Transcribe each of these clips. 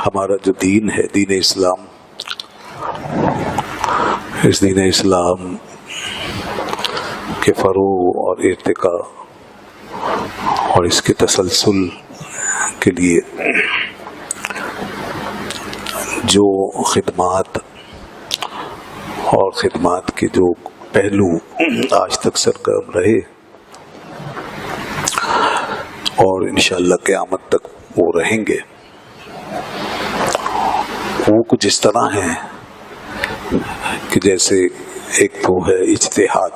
ہمارا جو دین ہے، دین اسلام، اس دین اسلام کے فروغ اور ارتقاء اور اس کے تسلسل کے لیے جو خدمات اور خدمات کے جو پہلو آج تک سرگرم رہے اور انشاءاللہ قیامت تک وہ رہیں گے، وہ کچھ اس طرح ہیں کہ جیسے ایک تو ہے اجتہاد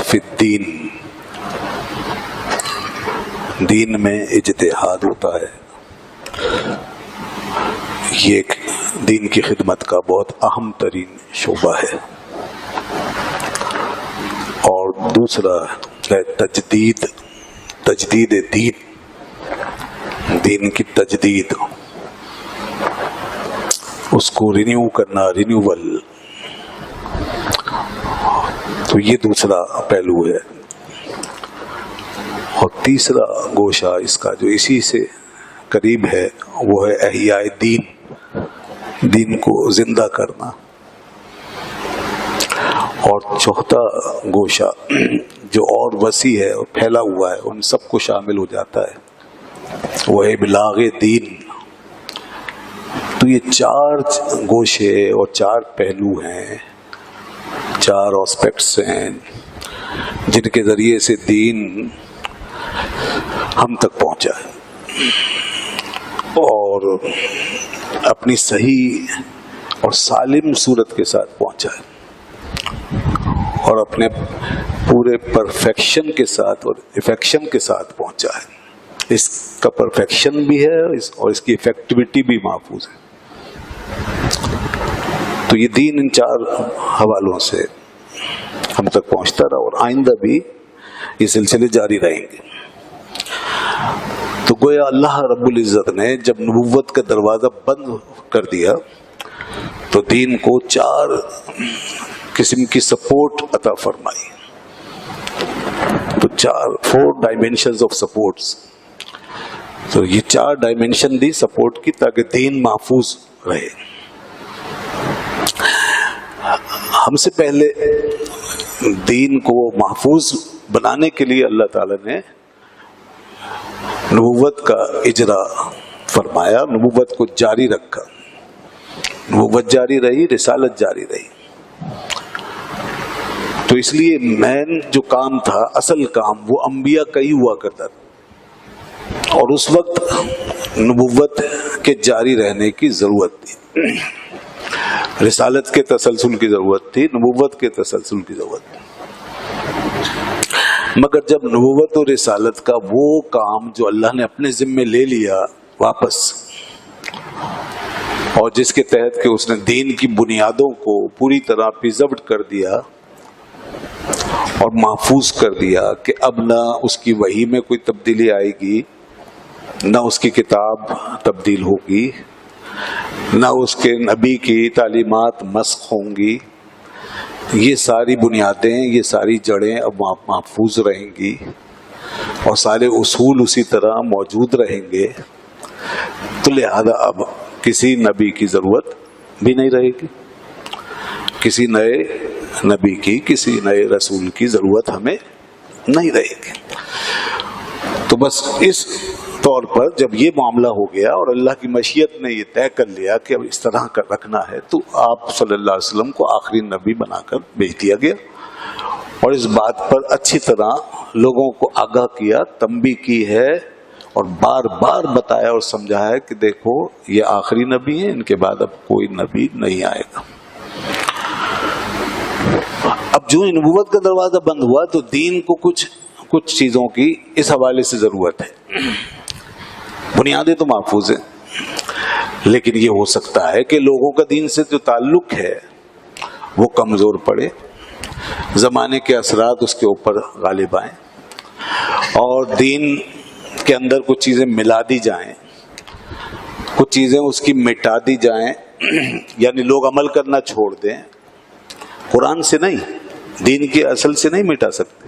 فی الدین، دین میں اجتہاد ہوتا ہے، یہ ایک دین کی خدمت کا بہت اہم ترین شعبہ ہے۔ اور دوسرا ہے تجدید دین کی تجدید، اس کو رینیو کرنا، رینیول، تو یہ دوسرا پہلو ہے۔ اور تیسرا گوشہ اس کا جو اسی سے قریب ہے وہ ہے احیاء دین کو زندہ کرنا۔ اور چوتھا گوشہ جو اور وسیع ہے اور پھیلا ہوا ہے، ان سب کو شامل ہو جاتا ہے، وہ ہے ابلاغ دین۔ تو یہ چار گوشے اور چار پہلو ہیں، چار آسپیکٹس ہیں جن کے ذریعے سے دین ہم تک پہنچا ہے اور اپنی صحیح اور سالم صورت کے ساتھ پہنچا ہے اور اپنے پورے پرفیکشن کے ساتھ اور افیکشن کے ساتھ پہنچا ہے۔ اس کا پرفیکشن بھی ہے اور اس کی افیکٹیوٹی بھی محفوظ ہے۔ تو یہ دین ان چار حوالوں سے ہم تک پہنچتا رہا اور آئندہ بھی یہ سلسلے جاری رہیں گے۔ تو گویا اللہ رب العزت نے جب نبوت کا دروازہ بند کر دیا تو دین کو چار قسم کی سپورٹ عطا فرمائی، تو فور ڈائمینشنز آف سپورٹس، تو یہ چار ڈائمینشن دی سپورٹ کی تاکہ دین محفوظ رہے۔ ہم سے پہلے دین کو محفوظ بنانے کے لیے اللہ تعالی نے نبوت کا اجرا فرمایا، نبوت کو جاری رکھا، نبوت جاری رہی، رسالت جاری رہی۔ تو اس لیے مین جو کام تھا، اصل کام، وہ انبیاء کا ہی ہوا کرتا تھا اور اس وقت نبوت کے جاری رہنے کی ضرورت تھی، رسالت کے تسلسل کی ضرورت تھی، نبوت کے تسلسل کی ضرورت تھی۔ مگر جب نبوت اور رسالت کا وہ کام جو اللہ نے اپنے ذمے لے لیا واپس، اور جس کے تحت کہ اس نے دین کی بنیادوں کو پوری طرح پریزروڈ کر دیا اور محفوظ کر دیا کہ اب نہ اس کی وحی میں کوئی تبدیلی آئے گی، نہ اس کی کتاب تبدیل ہوگی، نہ اس کے نبی کی تعلیمات مسخ ہوں گی، یہ ساری بنیادیں، یہ ساری جڑیں اب محفوظ رہیں گی اور سارے اصول اسی طرح موجود رہیں گے۔ تو لہذا اب کسی نبی کی ضرورت بھی نہیں رہے گی، کسی نئے نبی کی، کسی نئے رسول کی ضرورت ہمیں نہیں رہے گی۔ تو بس اس طور پر جب یہ معاملہ ہو گیا اور اللہ کی مشیت نے یہ طے کر لیا کہ اب اس طرح کا رکھنا ہے، تو آپ صلی اللہ علیہ وسلم کو آخری نبی بنا کر بھیج دیا گیا اور اس بات پر اچھی طرح لوگوں کو آگاہ کیا، تنبیہ کی ہے اور بار بار بتایا اور سمجھایا کہ دیکھو یہ آخری نبی ہیں، ان کے بعد اب کوئی نبی نہیں آئے گا۔ اب جو نبوت کا دروازہ بند ہوا تو دین کو کچھ چیزوں کی اس حوالے سے ضرورت ہے۔ بنیادیں تو محفوظ ہیں، لیکن یہ ہو سکتا ہے کہ لوگوں کا دین سے جو تعلق ہے وہ کمزور پڑے، زمانے کے اثرات اس کے اوپر غالب آئیں اور دین کے اندر کچھ چیزیں ملا دی جائیں، کچھ چیزیں اس کی مٹا دی جائیں، یعنی لوگ عمل کرنا چھوڑ دیں۔ قرآن سے نہیں، دین کے اصل سے نہیں مٹا سکتے،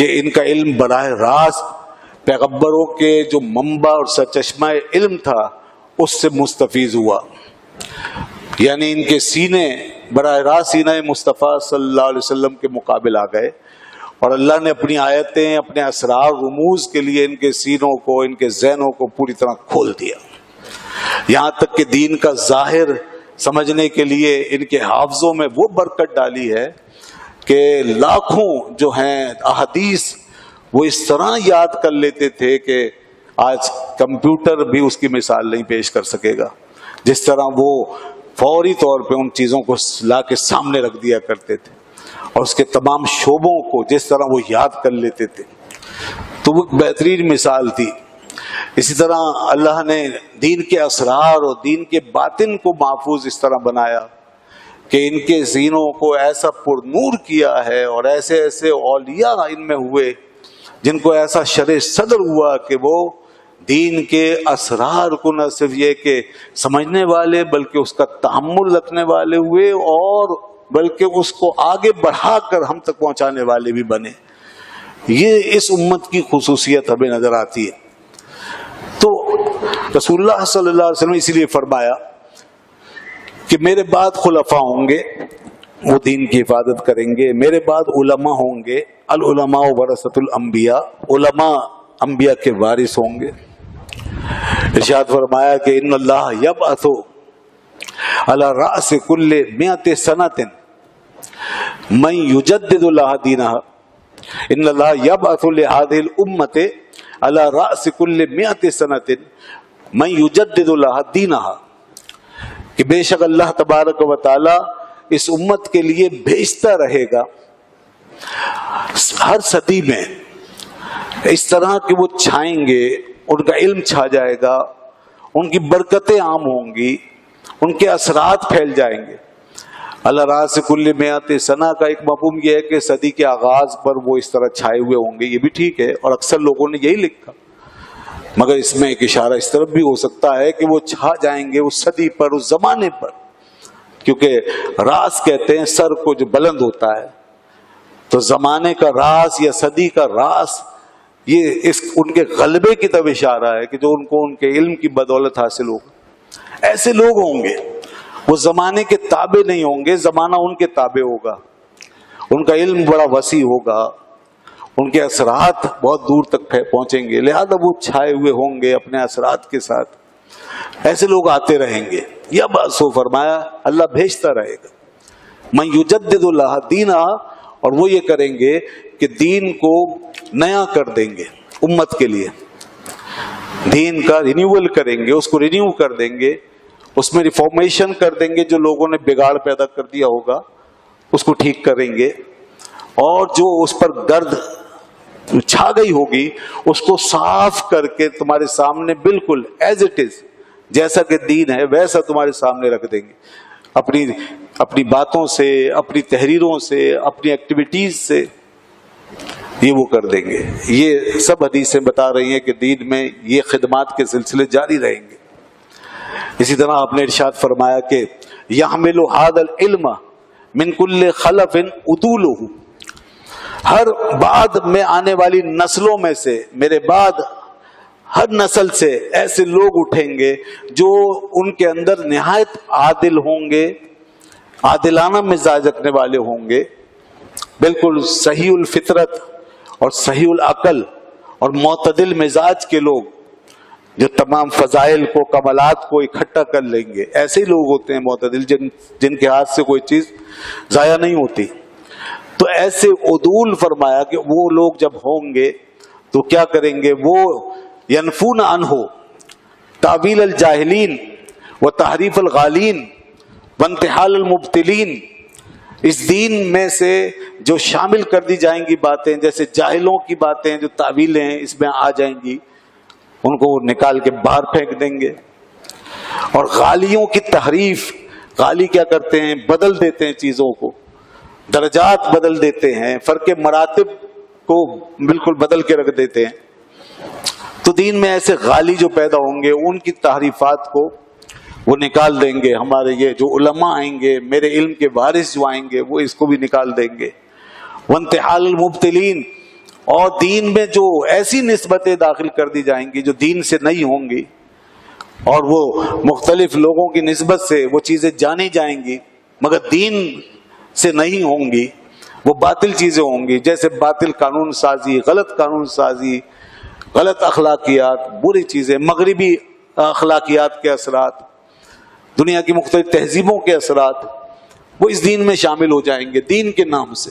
کہ ان کا علم براہ راست پیغمبروں کے جو منبع اور سرچشمہ علم تھا اس سے مستفیض ہوا، یعنی ان کے سینے براہ راست سینہ مصطفیٰ صلی اللہ علیہ وسلم کے مقابل آ گئے، اور اللہ نے اپنی آیتیں، اپنے اسرار رموز کے لیے ان کے سینوں کو، ان کے ذہنوں کو پوری طرح کھول دیا، یہاں تک کہ دین کا ظاہر سمجھنے کے لیے ان کے حافظوں میں وہ برکت ڈالی ہے کہ لاکھوں جو ہیں احادیث وہ اس طرح یاد کر لیتے تھے کہ آج کمپیوٹر بھی اس کی مثال نہیں پیش کر سکے گا، جس طرح وہ فوری طور پہ ان چیزوں کو لا کے سامنے رکھ دیا کرتے تھے اور اس کے تمام شعبوں کو جس طرح وہ یاد کر لیتے تھے، تو وہ بہترین مثال تھی۔ اسی طرح اللہ نے دین کے اسرار اور دین کے باطن کو محفوظ اس طرح بنایا کہ ان کے سینوں کو ایسا پر نور کیا ہے، اور ایسے ایسے اولیاء ان میں ہوئے جن کو ایسا شرح صدر ہوا کہ وہ دین کے اسرار کو نہ صرف یہ کہ سمجھنے والے بلکہ اس کا تحمل رکھنے والے ہوئے، اور بلکہ اس کو آگے بڑھا کر ہم تک پہنچانے والے بھی بنے۔ یہ اس امت کی خصوصیت ہمیں نظر آتی ہے۔ تو رسول اللہ صلی اللہ علیہ وسلم اسی لیے فرمایا کہ میرے بعد خلفاء ہوں گے، وہ دین کی حفاظت کریں گے، میرے بعد علماء ہوں گے، العلماء ورثۃ الانبیاء، علماء انبیاء کے وارث ہوں گے۔ ارشاد فرمایا کہ ان اللہ یبعث علی رأس کل 100 سنۃ من یجدد لها دینها، ان اللہ یبعث لهذه الامة علی رأس کل 100 سنۃ من یجدد لها دینها، کہ بے شک اللہ تبارک و تعالی اس امت کے لیے بھیجتا رہے گا ہر صدی میں، اس طرح کہ وہ چھائیں گے، ان کا علم چھا جائے گا، ان کی برکتیں عام ہوں گی، ان کے اثرات پھیل جائیں گے۔ اللہ راس کل 100 سنہ کا ایک مفہوم یہ ہے کہ صدی کے آغاز پر وہ اس طرح چھائے ہوئے ہوں گے، یہ بھی ٹھیک ہے، اور اکثر لوگوں نے یہی لکھا، مگر اس میں ایک اشارہ اس طرف بھی ہو سکتا ہے کہ وہ چھا جائیں گے اس صدی پر، اس زمانے پر، کیونکہ راس کہتے ہیں سر کو جو بلند ہوتا ہے، تو زمانے کا راس یا صدی کا راس یہ ان کے غلبے کی طرف اشارہ ہے کہ جو ان کو ان کے علم کی بدولت حاصل ہوگا۔ ایسے لوگ ہوں گے، وہ زمانے کے تابع نہیں ہوں گے، زمانہ ان کے تابع ہوگا، ان کا علم بڑا وسیع ہوگا، ان کے اثرات بہت دور تک پہنچیں گے، لہذا وہ چھائے ہوئے ہوں گے اپنے اثرات کے ساتھ۔ ایسے لوگ آتے رہیں گے، یا بسو فرمایا اللہ بھیجتا رہے گا، من یجدد لہ دینہ، اور وہ یہ کریں گے کہ دین کو نیا کر دیں گے، امت کے لیے دین کا رینیول کریں گے، اس کو رینیو کر دیں گے، اس میں ریفارمیشن کر دیں گے، جو لوگوں نے بگاڑ پیدا کر دیا ہوگا اس کو ٹھیک کریں گے، اور جو اس پر گرد چھا گئی ہوگی اس کو صاف کر کے تمہارے سامنے بالکل ایز اٹ از، جیسا کہ دین ہے ویسا تمہارے سامنے رکھ دیں گے، اپنی باتوں سے، اپنی تحریروں سے، اپنی ایکٹیویٹیز سے یہ وہ کر دیں گے۔ یہ سب حدیثیں بتا رہی ہیں کہ دین میں یہ خدمات کے سلسلے جاری رہیں گے۔ اسی طرح آپ نے ارشاد فرمایا کہ یحمل ھذا العلم من کل خلف عدولہ، ہر بعد میں آنے والی نسلوں میں سے، میرے بعد ہر نسل سے ایسے لوگ اٹھیں گے جو ان کے اندر نہایت عادل ہوں گے، عادلانہ مزاج رکھنے والے ہوں گے، بالکل صحیح الفطرت اور صحیح العقل اور معتدل مزاج کے لوگ، جو تمام فضائل کو، کمالات کو اکٹھا کر لیں گے۔ ایسے ہی لوگ ہوتے ہیں معتدل، جن کے ہاتھ سے کوئی چیز ضائع نہیں ہوتی۔ تو ایسے عدول فرمایا کہ وہ لوگ جب ہوں گے تو کیا کریں گے، وہ ینفون عنہ تعویل الجاہلین و تحریف الغالین وانتحال المبتلین، اس دین میں سے جو شامل کر دی جائیں گی باتیں، جیسے جاہلوں کی باتیں جو تعویلیں اس میں آ جائیں گی، ان کو نکال کے باہر پھینک دیں گے، اور غالیوں کی تحریف، غالی کیا کرتے ہیں، بدل دیتے ہیں چیزوں کو، درجات بدل دیتے ہیں، فرق مراتب کو بالکل بدل کے رکھ دیتے ہیں۔ تو دین میں ایسے غالی جو پیدا ہوں گے ان کی تحریفات کو وہ نکال دیں گے، ہمارے یہ جو علماء آئیں گے، میرے علم کے وارث جو آئیں گے، وہ اس کو بھی نکال دیں گے۔ وانتحال المبتلین، اور دین میں جو ایسی نسبتیں داخل کر دی جائیں گی جو دین سے نہیں ہوں گی، اور وہ مختلف لوگوں کی نسبت سے وہ چیزیں جانی جائیں گی مگر دین سے نہیں ہوں گی، وہ باطل چیزیں ہوں گی، جیسے باطل قانون سازی، غلط قانون سازی، غلط اخلاقیات، بری چیزیں، مغربی اخلاقیات کے اثرات، دنیا کی مختلف تہذیبوں کے اثرات، وہ اس دین میں شامل ہو جائیں گے دین کے نام سے۔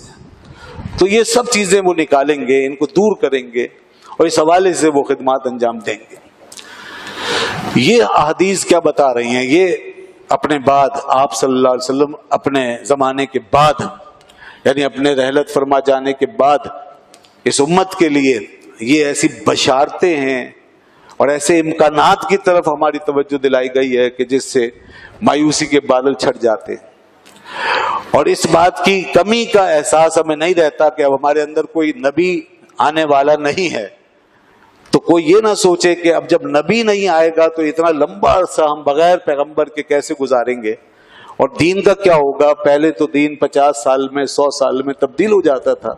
تو یہ سب چیزیں وہ نکالیں گے، ان کو دور کریں گے اور اس حوالے سے وہ خدمات انجام دیں گے۔ یہ احادیث کیا بتا رہی ہیں؟ یہ اپنے بعد آپ صلی اللہ علیہ وسلم اپنے زمانے کے بعد، یعنی اپنے رحلت فرما جانے کے بعد اس امت کے لیے یہ ایسی بشارتیں ہیں اور ایسے امکانات کی طرف ہماری توجہ دلائی گئی ہے کہ جس سے مایوسی کے بادل چھٹ جاتے ہیں، اور اس بات کی کمی کا احساس ہمیں نہیں رہتا کہ اب ہمارے اندر کوئی نبی آنے والا نہیں ہے۔ تو کوئی یہ نہ سوچے کہ اب جب نبی نہیں آئے گا تو اتنا لمبا عرصہ ہم بغیر پیغمبر کے کیسے گزاریں گے، اور دین کا کیا ہوگا؟ پہلے تو دین 50 سال میں 100 سال میں تبدیل ہو جاتا تھا،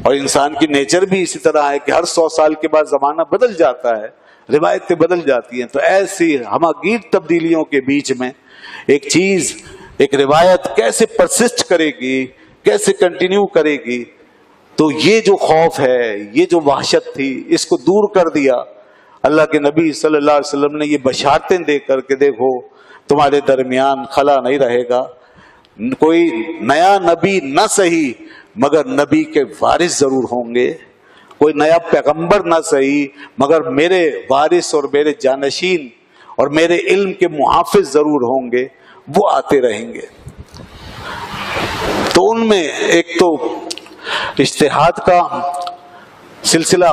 اور انسان کی نیچر بھی اسی طرح ہے کہ ہر 100 سال کے بعد زمانہ بدل جاتا ہے، روایتیں بدل جاتی ہیں۔ تو ایسی ہماگیر تبدیلیوں کے بیچ میں ایک چیز، ایک روایت کیسے پرسسٹ کرے گی، کیسے کنٹینیو کرے گی؟ تو یہ جو خوف ہے، یہ جو وحشت تھی، اس کو دور کر دیا اللہ کے نبی صلی اللہ علیہ وسلم نے یہ بشارتیں دے کر کے دیکھو تمہارے درمیان خلا نہیں رہے گا، کوئی نیا نبی نہ صحیح مگر نبی کے وارث ضرور ہوں گے، کوئی نیا پیغمبر نہ صحیح مگر میرے وارث اور میرے جانشین اور میرے علم کے محافظ ضرور ہوں گے، وہ آتے رہیں گے۔ تو ان میں ایک تو اجتہاد کا سلسلہ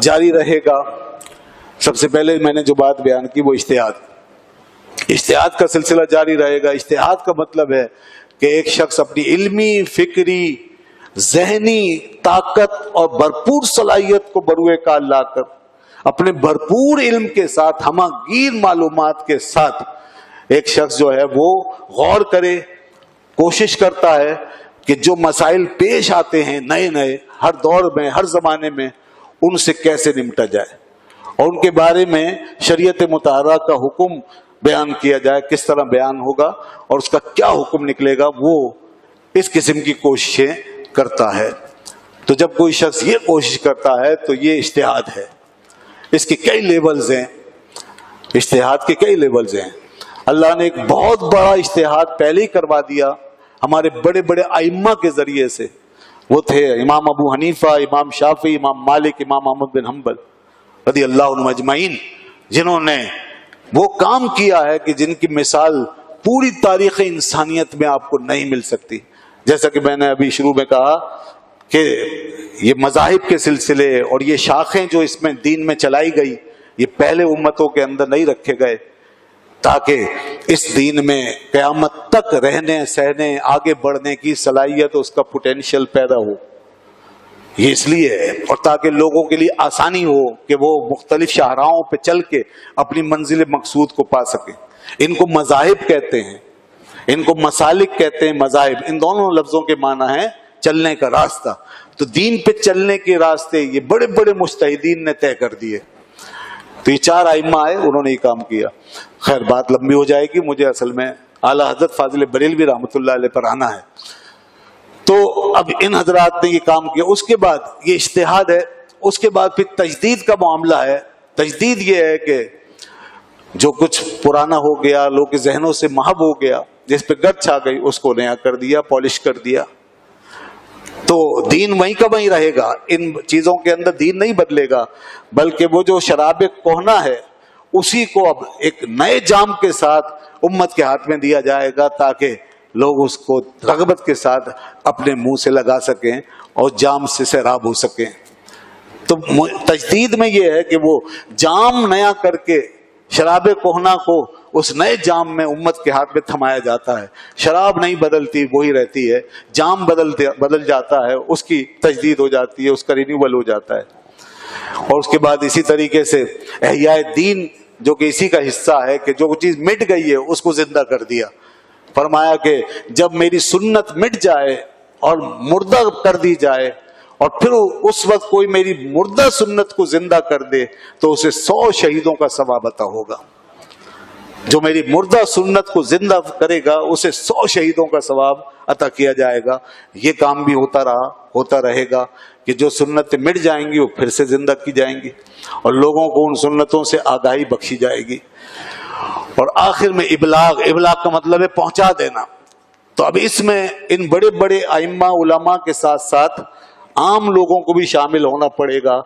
جاری رہے گا۔ سب سے پہلے میں نے جو بات بیان کی وہ اجتہاد کا سلسلہ جاری رہے گا۔ اجتہاد کا مطلب ہے کہ ایک شخص اپنی علمی، فکری، ذہنی طاقت اور بھرپور صلاحیت کو بروئے کار لا کر اپنے بھرپور علم کے ساتھ، ہماگیر معلومات کے ساتھ ایک شخص جو ہے وہ غور کرے، کوشش کرتا ہے کہ جو مسائل پیش آتے ہیں نئے نئے ہر دور میں، ہر زمانے میں، ان سے کیسے نمٹا جائے اور ان کے بارے میں شریعت مطہرہ کا حکم بیان کیا جائے، کس طرح بیان ہوگا اور اس کا کیا حکم نکلے گا، وہ اس قسم کی کوششیں کرتا ہے۔ تو جب کوئی شخص یہ کوشش کرتا ہے تو یہ اجتہاد ہے۔ اس کے کئی لیولز ہیں، اجتہاد کے کئی لیولز ہیں۔ اللہ نے ایک بہت بڑا اجتہاد پہلے ہی کروا دیا ہمارے بڑے بڑے ائمہ کے ذریعے سے، وہ تھے امام ابو حنیفہ، امام شافعی، امام مالک، امام احمد بن حنبل رضی اللہ عنہم اجمعین، جنہوں نے وہ کام کیا ہے کہ جن کی مثال پوری تاریخ انسانیت میں آپ کو نہیں مل سکتی۔ جیسا کہ میں نے ابھی شروع میں کہا کہ یہ مذاہب کے سلسلے اور یہ شاخیں جو اس میں دین میں چلائی گئی، یہ پہلے امتوں کے اندر نہیں رکھے گئے تاکہ اس دین میں قیامت تک رہنے، سہنے، آگے بڑھنے کی صلاحیت، اس کا پوٹینشیل پیدا ہو۔ یہ اس لیے ہے، اور تاکہ لوگوں کے لیے آسانی ہو کہ وہ مختلف شاہراہوں پہ چل کے اپنی منزل مقصود کو پا سکیں۔ ان کو مذاہب کہتے ہیں، ان کو مسالک کہتے ہیں۔ مذاہب ان دونوں لفظوں کے معنی ہیں چلنے کا راستہ۔ تو دین پہ چلنے کے راستے یہ بڑے بڑے مجتہدین نے طے کر دیے۔ تو یہ 4 ائمہ آئے، انہوں نے یہ کام کیا۔ خیر بات لمبی ہو جائے گی، مجھے اصل میں اعلیٰ حضرت فاضل بریلوی رحمۃ اللہ علیہ پر آنا ہے۔ تو اب ان حضرات نے یہ کام کیا، اس کے بعد یہ اجتہاد ہے، اس کے بعد پھر تجدید کا معاملہ ہے۔ تجدید یہ ہے کہ جو کچھ پرانا ہو گیا، لوگوں کے ذہنوں سے محو ہو گیا، جس پہ گرد چھا گئی، اس کو نیا کر دیا، پالش کر دیا۔ تو دین وہیں کا وہیں رہے گا، ان چیزوں کے اندر دین نہیں بدلے گا، بلکہ وہ جو شراب کہنا ہے اسی کو اب ایک نئے جام کے ساتھ امت کے ہاتھ میں دیا جائے گا تاکہ لوگ اس کو رغبت کے ساتھ اپنے منہ سے لگا سکیں اور جام سے سیراب ہو سکیں۔ تو تجدید میں یہ ہے کہ وہ جام نیا کر کے شراب کہنا کو اس نئے جام میں امت کے ہاتھ میں تھمایا جاتا ہے۔ شراب نہیں بدلتی، وہی رہتی ہے، جام بدل جاتا ہے، اس کی تجدید ہو جاتی ہے، اس کا رینیول ہو جاتا ہے۔ اور اس کے بعد اسی طریقے سے احیاء دین، جو کہ اسی کا حصہ ہے کہ جو چیز مٹ گئی ہے اس کو زندہ کر دیا۔ فرمایا کہ جب میری سنت مٹ جائے اور مردہ کر دی جائے اور پھر اس وقت کوئی میری مردہ سنت کو زندہ کر دے تو اسے 100 شہیدوں کا ثواب عطا ہوگا. جو میری مردہ سنت کو زندہ کرے گا اسے 100 شہیدوں کا ثواب عطا کیا جائے گا. یہ کام بھی ہوتا رہے گا کہ جو سنتیں مٹ جائیں گی وہ پھر سے زندہ کی جائیں گی اور لوگوں کو ان سنتوں سے آگاہی بخشی جائے گی. اور آخر میں ابلاغ کا مطلب ہے پہنچا دینا. تو اب اس میں ان بڑے بڑے ائمہ علماء کے ساتھ ساتھ عام لوگوں کو بھی شامل ہونا پڑے گا.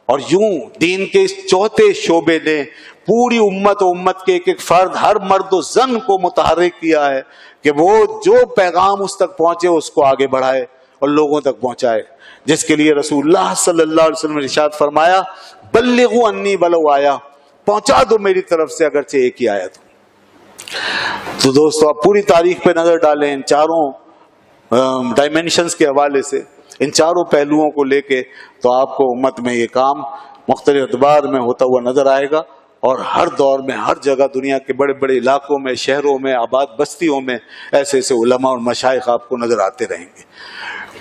اور یوں دین کے اس چوتھے شعبے نے پوری امت و امت کے ایک فرد، ہر مرد و زن کو متحرک کیا ہے کہ وہ جو پیغام اس تک پہنچے اس کو آگے بڑھائے اور لوگوں تک پہنچائے، جس کے لیے رسول اللہ صلی اللہ علیہ وسلم نے ارشاد فرمایا بلغوا انی ولو آیا، پہنچا دو میری طرف سے اگرچہ ایک ہی آیت. تو دوستو آپ پوری تاریخ پہ نظر ڈالیں، ان چاروں ڈائمینشنز کے حوالے سے، ان چاروں پہلوؤں کو لے کے، تو آپ کو امت میں یہ کام مختلف اعتبار میں ہوتا ہوا نظر آئے گا. اور ہر دور میں، ہر جگہ دنیا کے بڑے بڑے علاقوں میں، شہروں میں، آباد بستیوں میں ایسے ایسے علماء اور مشائخ آپ کو نظر آتے رہیں گے.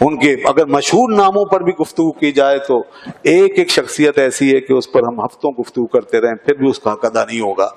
ان کے اگر مشہور ناموں پر بھی گفتگو کی جائے تو ایک ایک شخصیت ایسی ہے کہ اس پر ہم ہفتوں گفتگو کرتے رہیں پھر بھی اس کا حق ادا نہیں ہوگا.